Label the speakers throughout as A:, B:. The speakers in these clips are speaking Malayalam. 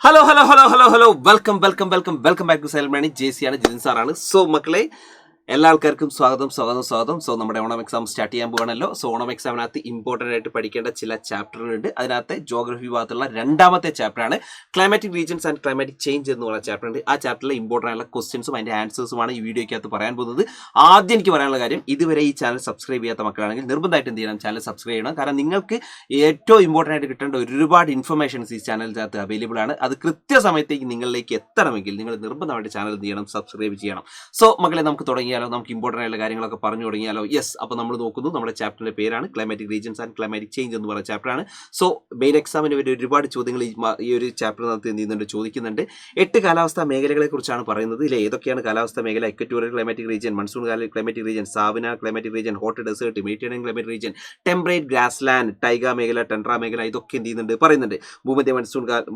A: Hello welcome back to silent money. JC ആണ്, ജിതിൻ സാറാണ്. സോ മക്കളെ, എല്ലാ ആൾക്കാർക്കും സ്വാഗതം. സോ നമ്മുടെ ഓണം എക്സാം സ്റ്റാർട്ട് ചെയ്യാൻ പോകണല്ലോ. സോ ഓണം എക്സാമിനകത്ത് ഇമ്പോർട്ടൻ്റ് ആയിട്ട് പഠിക്കേണ്ട ചില ചാപ്റ്ററുകളുണ്ട്. അതിനകത്ത് ജോഗ്രഫി ഭാഗത്തുള്ള രണ്ടാമത്തെ ചാപ്റ്ററാണ് climatic regions and climatic change എന്ന് പറയുന്ന ചാപ്റ്റർ ഉണ്ട്. ആ ചാപ്റ്ററിലെ ഇമ്പോർട്ടൻ്റ് ആയിട്ടുള്ള ക്വസ്റ്റ്യൻസും അതിൻ്റെ ആൻസേഴ്സുമാണ് ഈ വീഡിയോയ്ക്കകത്ത് പറയാൻ പോകുന്നത്. ആദ്യം എനിക്ക് പറയാനുള്ള കാര്യം, ഇതുവരെ ഈ ചാനൽ സബ്സ്ക്രൈബ് ചെയ്യാത്ത മക്കളാണെങ്കിൽ നിർബന്ധമായിട്ട് എന്ത് ചെയ്യണം, ചാനൽ സബ്സ്ക്രൈബ് ചെയ്യണം. കാരണം നിങ്ങൾക്ക് ഏറ്റവും ഇമ്പോർട്ടൻ്റ് ആയിട്ട് കിട്ടേണ്ട ഒരുപാട് ഇൻഫർമേഷൻസ് ഈ ചാനലിനകത്ത് അവൈലബിൾ ആണ്. അത് കൃത്യസമയത്തേക്ക് നിങ്ങളിലേക്ക് എത്തണമെങ്കിൽ നിങ്ങൾ നിർബന്ധമായിട്ട് ചാനൽ എന്ത് ചെയ്യണം, സബ്സ്ക്രൈബ് ചെയ്യണം. സോ മക്കളെ, നമുക്ക് തുടങ്ങിയാലോ. നമുക്ക് ഇമ്പോർട്ടൻ്റ് ആയിട്ടുള്ള കാര്യങ്ങളൊക്കെ പറഞ്ഞു തുടങ്ങിയാലോ. യെസ്, അപ്പോൾ നമ്മൾ നോക്കുന്നു, നമ്മുടെ ചാപ്റ്ററിന്റെ പേരാണ് climatic regions and climatic change എന്ന് പറയുന്ന ചാപ്റ്ററാണ്. സോ മെയിൻ എക്സാമിന് വരെ ഒരുപാട് ചോദ്യങ്ങൾ ഈ ഒരു ചാപ്റ്ററിനകത്ത് എന്ത് ചെയ്യുന്നുണ്ട്, ചോദിക്കുന്നുണ്ട്. 8 കാലാവസ്ഥാ മേഖലകളെ കുറിച്ചാണ് പറയുന്നത്. ഇതിൽ ഏതൊക്കെയാണ് കാലാവസ്ഥാ മേഖല? Equatorial climatic region, monsoon climatic region, savanna climatic region, hot desert, Mediterranean climatic region, temperate grassland, taiga മേഖല, ടെൻഡ്ര മേഖല, ഇതൊക്കെ എന്ത് ചെയ്യുന്നുണ്ട്, പറയുന്നുണ്ട്.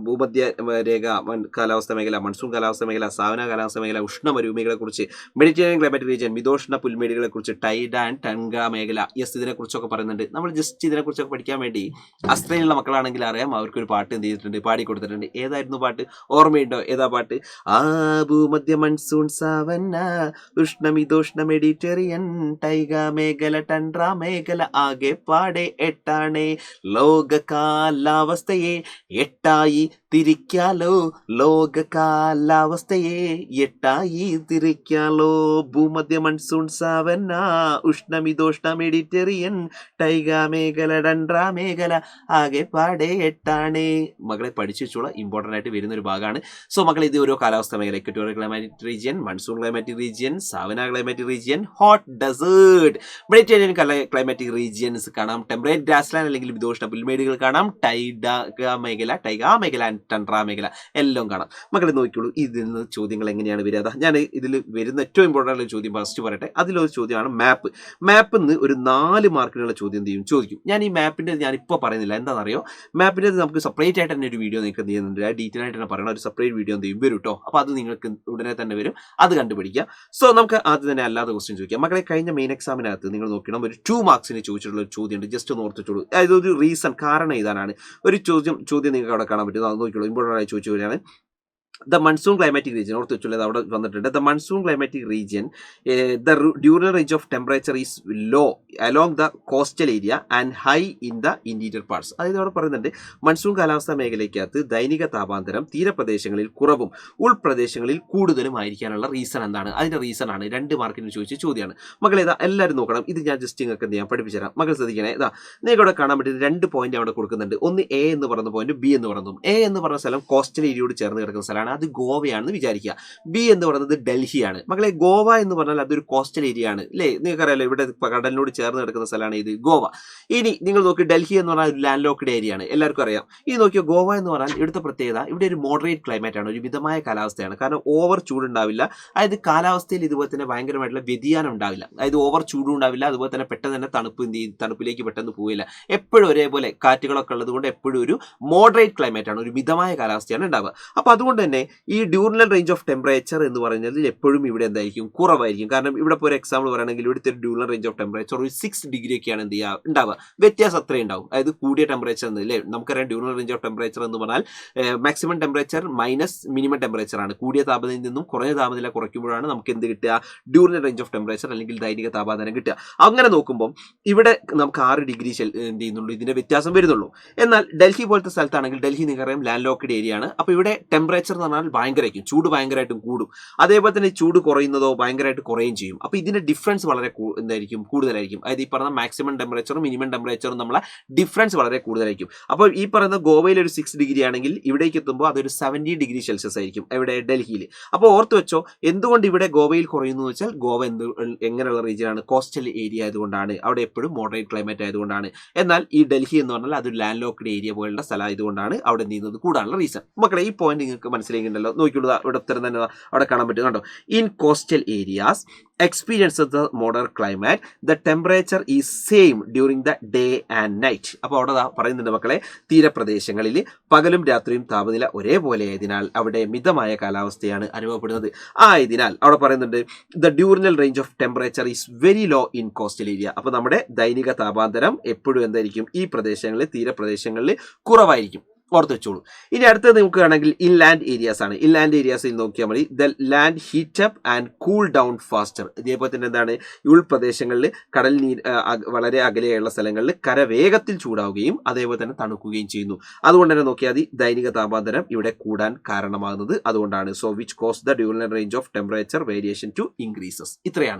A: ഭൂമധ്യ രേഖ കാലാവസ്ഥാ മേഖല, മൺസൂൺ കാലാവസ്ഥാ മേഖല, സാവന കാലാവസ്ഥാ മേഖല, ഉഷ്ണ മരുഭൂമികളെ കുറിച്ച്, മെഡിറ്ററേനിയൻ ക്ലൈമാറ്റിക് റീജിയൻ, മിതോഷ്ണ പുൽമേടുകളെ കുറിച്ച്, ടൈഡ് ആൻഡ് ടൻഗ മേഖല. യെസ്, ഇതിനെ കുറിച്ചൊക്കെ പറയുന്നുണ്ട്. നമ്മൾ ജസ്റ്റ് ഇതിനെ കുറിച്ചൊക്കെ പഠിക്കാൻ വേണ്ടി അസ്ട്രേലിയയിലുള്ള മക്കളാണെങ്കിൽ അറിയാം, അവർക്കൊരു പാട്ട് എന്ത് ചെയ്തിട്ടുണ്ട്, പാടിക്കൊടുത്തിട്ടുണ്ട്. ഏതായിരുന്നു പാട്ട്? ഓർമ്മയുണ്ടോ? ഏതാ പാട്ട്? ആ ഭൂമധ്യ മൺസൂൺ സാവന്ന ഉഷ്ണമിതോഷ്ണ മെഡിറ്ററേനിയൻ ടൈഗ മേഖല ടൻഡ്ര മേഖല ആകെ പാടെ 8 ലോക കാലാവസ്ഥയെ 8 തിരിക്കാലോ, ലോക കാലാവസ്ഥയെ 8 തിരിക്കാലോ. ഭൂമധ്യ മൺസൂൺ സാവന്ന ഉഷ്ണമിതോഷ്ണ മെഡിറ്ററേനിയൻ ടൈഗ മേഖല ടൻഡ്ര മേഖല ആകെ പാടെ 8. മകളെ പഠിച്ചു വെച്ചോളൂ, ഇമ്പോർട്ടൻ്റ് ആയിട്ട് വരുന്ന ഒരു ഭാഗമാണ്. സോ മക്കളെ, ഇത് ഓരോ കാലാവസ്ഥ മേഖല: equatorial climatic region, monsoon climatic region, savanna climatic region, hot desert, Mediterranean climatic regions കാണാം, ടെമ്പറേറ്റ് ഗ്രാസ്ലാൻഡ് അല്ലെങ്കിൽ മിതോഷ്ണ പുൽമേടുകൾ കാണാം, ടൈഗ മേഖല ടൻഡ്ര മേഖല എല്ലാം കാണാം. മക്കളെ നോക്കിയോളൂ, ഇതിൽ നിന്ന് ചോദ്യങ്ങൾ എങ്ങനെയാണ് വരിക. ഞാൻ ഇതിൽ വരുന്ന ഏറ്റവും ഇമ്പോർട്ടൻ്റ് ചോദ്യം ഫസ്റ്റ് പറയട്ടെ. അതിലൊരു ചോദ്യമാണ് മാപ്പ്. മാപ്പിൽ നിന്ന് ഒരു 4 മാർക്കിനുള്ള ചോദ്യം ചോദിക്കും. ഞാൻ ഈ മാപ്പിൻ്റെ ഞാനിപ്പോൾ പറയുന്നില്ല. എന്താണെന്നറിയോ, മാപ്പിൻ്റെ നമുക്ക് സെപ്പറേറ്റ് ആയിട്ട് തന്നെ ഒരു വീഡിയോ നിങ്ങൾക്ക് എന്ത് ചെയ്യുന്നുണ്ട്, ഡീറ്റെയിൽ ആയിട്ട് തന്നെ പറയണം. ഒരു സെപ്പറേറ്റ് വീഡിയോ എന്ത് ചെയ്യും, വരും കേട്ടോ. അപ്പോൾ അത് നിങ്ങൾക്ക് ഉടനെ തന്നെ വരും, അത് കണ്ടുപിടിക്കുക. സോ നമുക്ക് ആദ്യം തന്നെ അല്ലാതെ ക്വസ്റ്റ്യൻ ചോദിക്കാം. മക്കളെ, കഴിഞ്ഞ മെയിൻ എക്സാമിനകത്ത് നിങ്ങൾ നോക്കണം, ഒരു 2 മാർക്സിന് ചോദിച്ചിട്ടുള്ള ഒരു ചോദ്യമുണ്ട്. ജസ്റ്റ് ഒന്ന് ഓർത്തിട്ടുള്ളൂ. അതായത് ഒരു റീസൺ, കാരണം ഇതാണ്. ഒരു ചോദ്യം നിങ്ങൾക്ക് അവിടെ കാണാൻ പറ്റും. അത് നോക്കിയുള്ളൂ. ഇമ്പോർട്ടൻ്റ് ആയി ചോദിച്ചു വരികയാണ്. The monsoon climatic region, ഓർത്ത് വെച്ചുള്ളത് അവിടെ വന്നിട്ടുണ്ട്. The monsoon climatic region, the diurnal range of temperature is low along the coastal area and high in the interior parts. അതായത് അവിടെ പറയുന്നുണ്ട്, മൺസൂൺ കാലാവസ്ഥാ മേഖലയ്ക്കകത്ത് ദൈനിക താപാന്തരം തീരപ്രദേശങ്ങളിൽ കുറവും ഉൾപ്രദേശങ്ങളിൽ കൂടുതലും ആയിരിക്കാനുള്ള റീസൺ എന്താണ്? അതിന്റെ റീസൺ ആണ് 2 മാർക്കിന് ചോദിച്ച ചോദ്യമാണ്. മകളെ, ഇതാ എല്ലാവരും നോക്കണം. ഇത് ഞാൻ ജസ്റ്റ് നിങ്ങൾക്ക് എന്ത് ചെയ്യാം, പഠിപ്പിച്ചു തരാം. മകൾ ശ്രദ്ധിക്കണേ. ഇതാ നിങ്ങൾക്ക് അവിടെ കാണാൻ പറ്റുന്ന 2 പോയിന്റ് അവിടെ കൊടുക്കുന്നുണ്ട്. ഒന്ന് എ എന്ന് പറയുന്ന പോയിന്റ്, ബി എന്ന് പറയുന്നതും. എ എന്ന് പറഞ്ഞ സ്ഥലം കോസ്റ്റൽ ഏരിയയോട് ചേർന്ന് കിടക്കുന്ന സ്ഥലമാണ്, അത് ഗോവയാണെന്ന് വിചാരിക്കുക. ബി എന്ന് പറയുന്നത് ഡൽഹിയാണ്. മകളെ, ഗോവ എന്ന് പറഞ്ഞാൽ അതൊരു കോസ്റ്റൽ ഏരിയ ആണ് അല്ലേ? നിങ്ങൾക്കറിയാലോ, ഇവിടെ കടലിനോട് ചേർന്ന് കിടക്കുന്ന സ്ഥലമാണ് ഇത് ഗോവ. ഇനി നിങ്ങൾ നോക്കി, ഡൽഹി എന്ന് പറഞ്ഞാൽ ഒരു ലാൻഡ് ലോക്ക്ഡ് ഏരിയ ആണ്, എല്ലാവർക്കും അറിയാം. ഈ നോക്കിയോ, ഗോവ എന്ന് പറഞ്ഞാൽ ഇവിടുത്തെ പ്രത്യേകത, ഇവിടെ ഒരു മോഡറേറ്റ് ക്ലൈമറ്റ് ആണ്, ഒരു മിതമായ കാലാവസ്ഥയാണ്. കാരണം ഓവർ ചൂടുണ്ടാവില്ല. അതായത് കാലാവസ്ഥയിൽ ഇതുപോലെ തന്നെ ഭയങ്കരമായിട്ടുള്ള വ്യതിയാനം ഉണ്ടാവില്ല. അതായത് ഓവർ ചൂടും ഉണ്ടാവില്ല, അതുപോലെ തന്നെ പെട്ടെന്ന് തന്നെ തണുപ്പിലേക്ക് പെട്ടെന്ന് പോവില്ല. എപ്പോഴും ഒരേപോലെ കാറ്റുകളൊക്കെ ഉള്ളത് കൊണ്ട് എപ്പോഴും ഒരു മോഡറേറ്റ് ക്ലൈമറ്റ് ആണ്, ഒരു മിതമായ കാലാവസ്ഥയാണ് ഉണ്ടാവുക. അപ്പോൾ അതുകൊണ്ട് തന്നെ ഈ ഡ്യൂറൽ റേഞ്ച് ഓഫ് ടെമ്പറേച്ചർ എന്ന് പറയുന്നത് എപ്പോഴും ഇവിടെ എന്തായിരിക്കും, കുറവായിരിക്കും. കാരണം ഇവിടെ ഇപ്പോൾ ഒരു എക്സാമ്പിൾ പറയുകയാണെങ്കിൽ ഇവിടുത്തെ ഒരു ഡ്യൂറൽ റേഞ്ച് ഓഫ് ടെമ്പറേച്ചർ ഒരു 6 ഡിഗ്രി ഒക്കെയാണ് എന്ത് ചെയ്യുക, ഉണ്ടാവുക. വ്യത്യാസം അത്രയും ഉണ്ടാവും. അതായത് കൂടിയ ടെമ്പറേച്ചർ എന്ന് അല്ലേ, നമുക്കറിയാം ഡ്യൂറൽ റേഞ്ച് ഓഫ് ടെമ്പറേച്ചർ എന്ന് പറഞ്ഞാൽ maximum temperature minus minimum temperature ആണ്. കൂടിയ താപനിലയിൽ നിന്നും കുറഞ്ഞ താപനില കുറയ്ക്കുമ്പോഴാണ് നമുക്ക് എന്ത് കിട്ടുക, ഡ്യൂറൽ റേഞ്ച് ഓഫ് ടെമ്പറേച്ചർ അല്ലെങ്കിൽ ദൈനിക താപമാനം കിട്ടുക. അങ്ങനെ നോക്കുമ്പോൾ ഇവിടെ നമുക്ക് 6 ഡിഗ്രി എന്ത് ചെയ്യുന്നുള്ളൂ, ഇതിന്റെ വ്യത്യാസം വരുന്നുള്ളൂ. എന്നാൽ ഡൽഹി പോലത്തെ സ്ഥലത്താണെങ്കിൽ, ഡൽഹി നിങ്ങൾക്കറിയാം ലാൻഡ് ലോക്ക്ഡ് ഏരിയ ആണ്. അപ്പോൾ ഇവിടെ ടെമ്പറേച്ചർ എന്ന് പറഞ്ഞാൽ ഭയങ്കരമായിരിക്കും, ചൂട് ഭയങ്കരമായിട്ടും കൂടും. അതേപോലെ തന്നെ ചൂട് കുറയുന്നതോ ഭയങ്കരമായിട്ട് കുറയുകയും ചെയ്യും. അപ്പോൾ ഇതിന്റെ ഡിഫറൻസ് വളരെ എന്തായിരിക്കും, കൂടുതലായിരിക്കും. അതായത് ഈ പറഞ്ഞ മാക്സിമം ടെമ്പറേച്ചറും മിനിമം ടെമ്പറേച്ചറും നമ്മളെ ഡിഫറൻസ് വളരെ കൂടുതലായിരിക്കും. അപ്പോൾ ഈ പറയുന്ന ഗോവയിൽ ഒരു 6 ഡിഗ്രി ആണെങ്കിൽ ഇവിടേക്ക് എത്തുമ്പോൾ അതൊരു 70 ഡിഗ്രി സെൽഷ്യസ് ആയിരിക്കും ഇവിടെ ഡൽഹിയിൽ. അപ്പോൾ ഓർത്ത് വെച്ചോ, എന്തുകൊണ്ട് ഇവിടെ ഗോവയിൽ കുറയുന്നു എന്ന് വെച്ചാൽ, ഗോവ എങ്ങനെയുള്ള റീജിയൻ ആണ്, കോസ്റ്റൽ ഏരിയ ആയതുകൊണ്ടാണ്. അവിടെ എപ്പോഴും മോഡറേറ്റ് ക്ലൈമറ്റ് ആയതുകൊണ്ടാണ്. എന്നാൽ ഈ ഡൽഹി എന്ന് പറഞ്ഞാൽ അതൊരു ലാൻഡ് ലോക്ക്ഡ് ഏരിയ പോലുള്ള സ്ഥലം ആയതുകൊണ്ടാണ് അവിടെ നീങ്ങുന്നത് കൂടാനുള്ള റീസൺ. മക്കളെ, ഈ പോയിന്റ് നിങ്ങൾക്ക് മനസ്സിലാക്കിയിട്ടുണ്ടല്ലോ. നോക്കിയുള്ളൂ, ഇവിടെ ഉത്തരം തന്നെ അവിടെ കാണാൻ പറ്റും കണ്ടോ. In coastal areas experience the moderate climate, the temperature is same during the day and night. അപ്പോൾ അവിടെ പറയുന്നുണ്ട് മക്കളെ, തീരപ്രദേശങ്ങളിൽ പകലും രാത്രിയും താപനില ഒരേപോലെ ആയതിനാൽ അവിടെ മിതമായ കാലാവസ്ഥയാണ് അനുഭവപ്പെടുന്നത്. ആയതിനാൽ അവിടെ പറയുന്നുണ്ട്, the diurnal range of temperature is very low in coastal area. അപ്പോൾ നമ്മുടെ ദൈനിക താപാന്തരം എപ്പോഴും എന്തായിരിക്കും, ഈ പ്രദേശങ്ങളിൽ തീരപ്രദേശങ്ങളിൽ കുറവായിരിക്കും. ഓർത്ത് വെച്ചോളൂ. ഇനി അടുത്തത് നോക്കുകയാണെങ്കിൽ ഇൻലാൻഡ് ഏരിയാസ് ആണ്. ഇൻലാൻഡ് ഏരിയാസിൽ നോക്കിയാൽ മതി, the land heat up and cool down faster. ഇതേപോലെ തന്നെ എന്താണ്, ഉൾപ്രദേശങ്ങളിൽ കടൽ നീർ വളരെ അകലെയുള്ള സ്ഥലങ്ങളിൽ കര വേഗത്തിൽ ചൂടാവുകയും അതേപോലെ തന്നെ തണുക്കുകയും ചെയ്യുന്നു. അതുകൊണ്ട് തന്നെ നോക്കിയാൽ മതി ദൈനിക താപമാനം ഇവിടെ കൂടാൻ കാരണമാകുന്നത് അതുകൊണ്ടാണ്. So which cause the diurnal range of temperature variation to increases.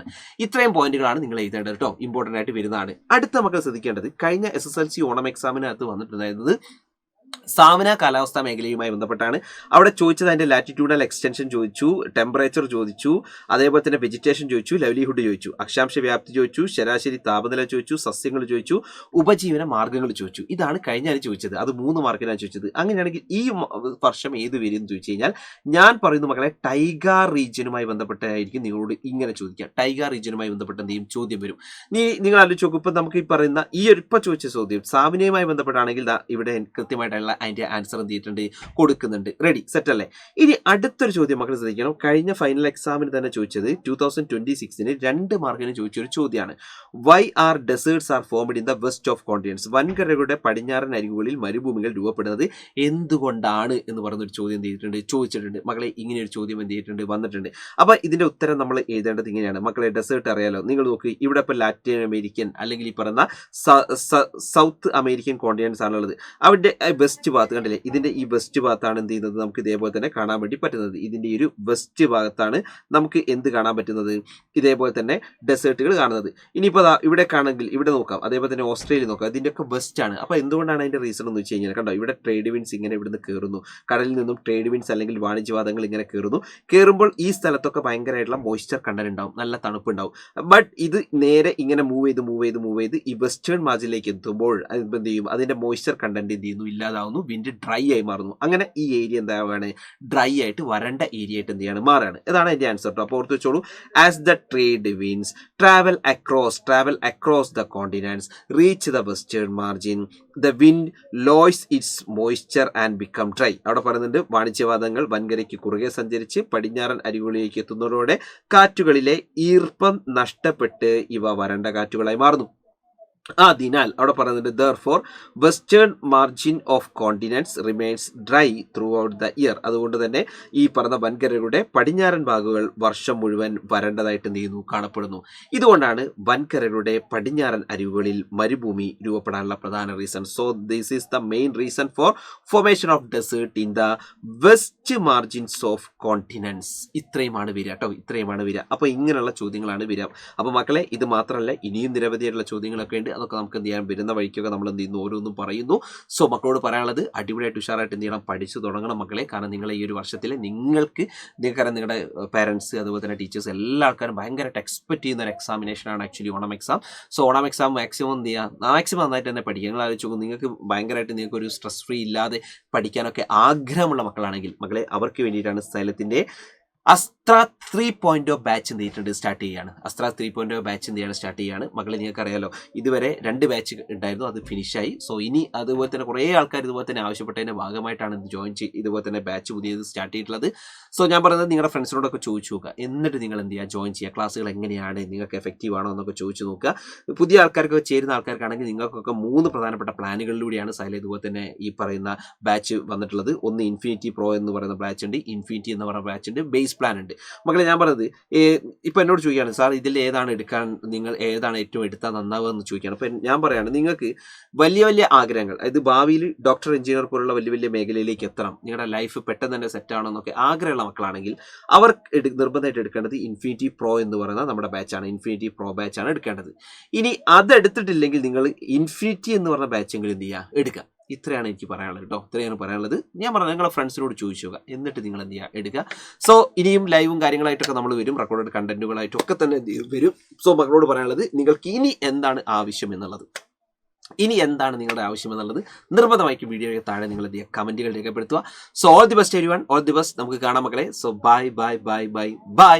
A: ഇത്രയും പോയിന്റുകളാണ് നിങ്ങൾ എഴുതേണ്ടത് കേട്ടോ, ഇമ്പോർട്ടന്റ് ആയിട്ട് വരുന്നതാണ്. അടുത്ത നമുക്ക് ശ്രദ്ധിക്കേണ്ടത് കഴിഞ്ഞ SSLC ഓണം എക്സാമിനകത്ത് വന്നിട്ടുണ്ടായിരുന്നത് സാവന കാലാവസ്ഥാ മേഖലയുമായി ബന്ധപ്പെട്ടാണ്. അവിടെ ചോദിച്ചത് അതിന്റെ ലാറ്റിറ്റ്യൂഡൽ എക്സ്റ്റൻഷൻ ചോദിച്ചു, ടെമ്പറേച്ചർ ചോദിച്ചു, അതേപോലെ തന്നെ വെജിറ്റേഷൻ ചോദിച്ചു, ലൈവ്ലിഹുഡ് ചോദിച്ചു, അക്ഷാംശ വ്യാപ്തി ചോദിച്ചു, ശരാശരി താപനില ചോദിച്ചു, സസ്യങ്ങൾ ചോദിച്ചു, ഉപജീവന മാർഗ്ഗങ്ങൾ ചോദിച്ചു. ഇതാണ് കഴിഞ്ഞ ചോദിച്ചത്. അത് 3 മാർക്കിനാണ് ചോദിച്ചത്. അങ്ങനെയാണെങ്കിൽ ഈ വർഷം ഏത് വരും എന്ന് ചോദിച്ചു കഴിഞ്ഞാൽ ഞാൻ പറയുന്നു മക്കളെ, ടൈഗ റീജിയനുമായി ബന്ധപ്പെട്ടായിരിക്കും നിങ്ങളോട് ഇങ്ങനെ ചോദിക്കുക. ടൈഗ റീജിയനുമായി ബന്ധപ്പെട്ട എന്തെങ്കിലും ചോദ്യം വരും. നിങ്ങൾ ആലോചിച്ച് നോക്കും, ഇപ്പൊ നമുക്ക് ഈ പറയുന്ന ഈ ഇപ്പൊ ചോദിച്ച ചോദ്യം സാവനയുമായി ബന്ധപ്പെട്ടാണെങ്കിൽ ഇവിടെ കൃത്യമായിട്ടുള്ള അതിന്റെ ആൻസർ എന്ത് ചെയ്തിട്ടുണ്ട്, കൊടുക്കുന്നുണ്ട്. റെഡി, സെറ്റ് അല്ലേ? ഇനി അടുത്തൊരു ചോദ്യം മക്കൾ ശ്രദ്ധിക്കണം. കഴിഞ്ഞ ഫൈനൽ എക്സാമിന് തന്നെ ചോദിച്ചത് 2026 2 മാർക്കിന് ചോദിച്ചൊരു ചോദ്യമാണ്. Why are deserts are formed in the west of continents? വൻകരകളുടെ പടിഞ്ഞാറൻ അരികുകളിൽ മരുഭൂമികൾ രൂപപ്പെടുന്നത് എന്തുകൊണ്ടാണ് എന്ന് പറഞ്ഞൊരു ചോദ്യം എന്ത് ചെയ്തിട്ടുണ്ട്, ചോദിച്ചിട്ടുണ്ട്. മക്കളെ ഇങ്ങനെ ഒരു ചോദ്യം എന്ത് ചെയ്തിട്ടുണ്ട്, വന്നിട്ടുണ്ട്. അപ്പൊ ഇതിന്റെ ഉത്തരം നമ്മൾ എഴുതേണ്ടത് ഇങ്ങനെയാണ്. മക്കളെ ഡെസേർട്ട് അറിയാലോ, നിങ്ങൾ നോക്കി ഇവിടെ ഇപ്പൊ ലാറ്റിൻ അമേരിക്കൻ അല്ലെങ്കിൽ ഈ പറയുന്ന സൗത്ത് അമേരിക്കൻ കോണ്ടിനെന്റ്സ് ആണുള്ളത്. അവരുടെ വെസ്റ്റ് ഭാഗത്ത് കണ്ടില്ലേ, ഇതിന്റെ ഈ വെസ്റ്റ് ഭാഗത്താണ് എന്ത് ചെയ്യുന്നത്, നമുക്ക് ഇതേപോലെ തന്നെ കാണാൻ വേണ്ടി പറ്റുന്നത്. ഇതിന്റെ ഈ ഒരു വെസ്റ്റ് ഭാഗത്താണ് നമുക്ക് എന്ത് കാണാൻ പറ്റുന്നത്, ഇതേപോലെ തന്നെ ഡെസേർട്ടുകൾ കാണുന്നത്. ഇനിയിപ്പോൾ ഇവിടെ കാണെങ്കിൽ ഇവിടെ നോക്കാം, അതേപോലെ തന്നെ ഓസ്ട്രേലിയ നോക്കാം, ഇതിന്റെയൊക്കെ വെസ്റ്റ് ആണ്. അപ്പൊ എന്തുകൊണ്ടാണ് അതിന്റെ റീസൺ എന്ന് വെച്ച് കഴിഞ്ഞാൽ കണ്ടോ, ഇവിടെ ട്രേഡ് വിൻസ് ഇങ്ങനെ ഇവിടുന്ന് കയറുന്നു, കടലിൽ നിന്നും ട്രേഡ് വിൻസ് അല്ലെങ്കിൽ വാണിജ്യവാദങ്ങൾ ഇങ്ങനെ കയറുന്നു. കയറുമ്പോൾ ഈ സ്ഥലത്തൊക്കെ ഭയങ്കരമായിട്ടുള്ള മോയ്സ്ചർ കണ്ടന്റ് ഉണ്ടാവും, നല്ല തണുപ്പ് ഉണ്ടാവും. ബട്ട് ഇത് നേരെ ഇങ്ങനെ മൂവ് ചെയ്ത് ഈ വെസ്റ്റേൺ മാർജിനിലേക്ക് എത്തുമ്പോൾ എന്ത് ചെയ്യും, അതിന്റെ മോയ്സ്ചർ കണ്ടന്റ് എന്ത് ചെയ്യുന്നു, ഇല്ലാതാവുന്നു, വിൻഡ് ഡ്രൈ ആയി മാറുന്നു. അങ്ങനെ ഈ ഏരിയ എന്താവാണ്, ഡ്രൈ ആയിട്ട് വരണ്ട ഏരിയ ആയിട്ട് എന്ത് ചെയ്യാണ്, മാറാണ്. ഇതാണ് അതിന്റെ ആൻസർ കേട്ടോ. അപ്പോൾ ഓർത്ത് വെച്ചോളൂ, as the trade winds travel across the continents, reach the western margin, the wind loses its moisture and become dry. അവിടെ പറയുന്നുണ്ട്, വാണിജ്യവാദങ്ങൾ വൻകരയ്ക്ക് കുറുകെ സഞ്ചരിച്ച് പടിഞ്ഞാറൻ അരികുകളിലേക്ക് എത്തുന്നതോടെ കാറ്റുകളിലെ ഈർപ്പം നഷ്ടപ്പെട്ട് ഇവ വരണ്ട കാറ്റുകളായി മാറുന്നു. അതിനാൽ അവിടെ പറയുന്നുണ്ട്, therefore western margin of continents remains dry throughout the year. അതുകൊണ്ട് തന്നെ ഈ പറഞ്ഞ വൻകരകളുടെ പടിഞ്ഞാറൻ ഭാഗങ്ങൾ വർഷം മുഴുവൻ വരണ്ടതായിട്ട് എന്ത് ചെയ്യുന്നു, കാണപ്പെടുന്നു. ഇതുകൊണ്ടാണ് വൻകരകളുടെ പടിഞ്ഞാറൻ അരികുകളിൽ മരുഭൂമി രൂപപ്പെടാനുള്ള പ്രധാന reason. So this is the main reason for formation of desert in the west margins of continents. ഇത്രയുമാണ് വരിക കേട്ടോ, ഇത്രയുമാണ് വരിക. അപ്പൊ ഇങ്ങനെയുള്ള ചോദ്യങ്ങളാണ് വരിക. അപ്പൊ മക്കളെ, ഇത് മാത്രമല്ല, ഇനിയും നിരവധിയായിട്ടുള്ള ചോദ്യങ്ങളൊക്കെ ഉണ്ട്. അതൊക്കെ നമുക്ക് എന്ത് ചെയ്യാൻ, വരുന്ന വഴിക്കൊക്കെ നമ്മൾ എന്ത് ചെയ്യുന്നു, ഓരോന്നും പറയുന്നു. സോ മക്കളോട് പറയാനുള്ളത്, അടിപൊളിയായിട്ട് ഉഷാറായിട്ട് എന്ത് ചെയ്യണം, പഠിച്ചു തുടങ്ങണം മക്കളെ. കാരണം നിങ്ങളെ ഈ ഒരു വർഷത്തിൽ നിങ്ങൾക്കറിയാം, നിങ്ങളുടെ പാരൻസ് അതുപോലെ തന്നെ ടീച്ചേഴ്സ് എല്ലാ ആൾക്കാരും ഭയങ്കരമായിട്ട് എക്സ്പെക്ട് ചെയ്യുന്ന ഒരു എക്സാമിനേഷനാണ് actually Onam exam. So Onam exam maximum എന്ത് ചെയ്യുക, മാക്സിമം നന്നായിട്ട് തന്നെ പഠിക്കുക. നിങ്ങൾ ആലോചിച്ച് നോക്കും, നിങ്ങൾക്ക് ഭയങ്കരമായിട്ട് നിങ്ങൾക്ക് ഒരു സ്ട്രെസ് ഫ്രീ ഇല്ലാതെ പഠിക്കാനൊക്കെ ആഗ്രഹമുള്ള മക്കളാണെങ്കിൽ മക്കളെ, അവർക്ക് വേണ്ടിയിട്ടാണ് സ്ഥലത്തിൻ്റെ അസ്ത്ര 3.0 ബാച്ച് എന്ത് ചെയ്തിട്ടുണ്ട്, സ്റ്റാർട്ട് ചെയ്യുകയാണ്. അസ്ത്ര 3.0 ബാച്ച് എന്ത് ചെയ്യാണ്, സ്റ്റാർട്ട് ചെയ്യുകയാണ്. മക്കളെ നിങ്ങൾക്കറിയാലോ, ഇതുവരെ 2 ബാച്ച് ഉണ്ടായിരുന്നു, അത് ഫിനിഷായി. സോ ഇനി അതുപോലെ തന്നെ കുറേ ആൾക്കാർ ഇതുപോലെ തന്നെ ആവശ്യപ്പെട്ടതിൻ്റെ ഭാഗമായിട്ടാണ് ഇത് ജോയിൻ ഇതുപോലെ തന്നെ ബാച്ച് പുതിയത് സ്റ്റാർട്ട് ചെയ്തിട്ടുള്ളത്. സോ ഞാൻ പറയുന്നത്, നിങ്ങളുടെ ഫ്രണ്ട്സിനോടൊക്കെ ചോദിച്ചു നോക്കുക, എന്നിട്ട് നിങ്ങൾ എന്ത് ചെയ്യുക, ജോയിൻ ചെയ്യുക. ക്ലാസ്സുകൾ എങ്ങനെയാണ്, നിങ്ങൾക്ക് എഫക്റ്റീവ് ആണോ എന്നൊക്കെ ചോദിച്ചു നോക്കുക. പുതിയ ആൾക്കാർക്കൊക്കെ ചേരുന്ന ആൾക്കാർക്കാണെങ്കിൽ നിങ്ങൾക്കൊക്കെ 3 പ്രധാനപ്പെട്ട പ്ലാനുകളിലൂടെയാണ് സൈല ഇതുപോലെ തന്നെ ഈ പറയുന്ന ബാച്ച് വന്നിട്ടുള്ളത്. ഒന്ന് ഇൻഫിനിറ്റി പ്രോ എന്ന് പറയുന്ന ബാച്ച് ഉണ്ട്, ഇൻഫിനിറ്റി എന്ന് പറയുന്ന ബാച്ച് ഉണ്ട്, ബേസ് പ്ലാൻ ഉണ്ട്. മക്കളെ ഞാൻ പറഞ്ഞത്, ഇപ്പൊ എന്നോട് ചോദിക്കുകയാണ്, സാർ ഇതിൽ ഏതാണ് എടുക്കാൻ, നിങ്ങൾ ഏതാണ് ഏറ്റവും എടുത്താൽ നന്നാവുക എന്ന് ചോദിക്കുകയാണ്. അപ്പൊ ഞാൻ പറയാണ്, നിങ്ങൾക്ക് വലിയ വലിയ ആഗ്രഹങ്ങൾ, അതായത് ഭാവിയിൽ ഡോക്ടർ, എഞ്ചിനീയർ പോലുള്ള വലിയ വലിയ മേഖലയിലേക്ക് എത്തണം, നിങ്ങളുടെ ലൈഫ് പെട്ടെന്ന് തന്നെ സെറ്റ് ആണെന്നൊക്കെ ആഗ്രഹമുള്ള മക്കളാണെങ്കിൽ അവർ നിർബന്ധമായിട്ട് എടുക്കേണ്ടത് ഇൻഫിനിറ്റി പ്രോ എന്ന് പറയുന്ന നമ്മുടെ ബാച്ചാണ്. ഇൻഫിനിറ്റി പ്രോ ബാച്ചാണ് എടുക്കേണ്ടത്. ഇനി അത് എടുത്തിട്ടില്ലെങ്കിൽ നിങ്ങൾ ഇൻഫിനിറ്റി എന്ന് പറഞ്ഞ ബാച്ചെങ്കിലും എന്ത് ചെയ്യുക, എടുക്കുക. ഇത്രയാണ് എനിക്ക് പറയാനുള്ളത് കേട്ടോ, ഇത്രയാണ് പറയാനുള്ളത്. ഞാൻ പറഞ്ഞത്, നിങ്ങളുടെ ഫ്രണ്ട്സിനോട് ചോദിച്ചു നോക്കുക, എന്നിട്ട് നിങ്ങൾ എന്ത് ചെയ്യുക, എടുക്കുക. സോ ഇനിയും ലൈവും കാര്യങ്ങളായിട്ടൊക്കെ നമ്മൾ വരും, റെക്കോർഡഡ് കണ്ടന്റുകളായിട്ടൊക്കെ തന്നെ വരും. സോ മക്കളോട് പറയാനുള്ളത്, നിങ്ങൾക്ക് ഇനി എന്താണ് ആവശ്യം എന്നുള്ളത്, ഇനി എന്താണ് നിങ്ങളുടെ ആവശ്യം എന്നുള്ളത് നിർബന്ധമായിട്ട് വീഡിയോയ്ക്ക് താഴെ നിങ്ങൾ എന്ത് ചെയ്യുക, കമന്റുകൾ രേഖപ്പെടുത്തുക. So all the best everyone, all the best. നമുക്ക് കാണാം മക്കളെ. So bye bye bye bye bye.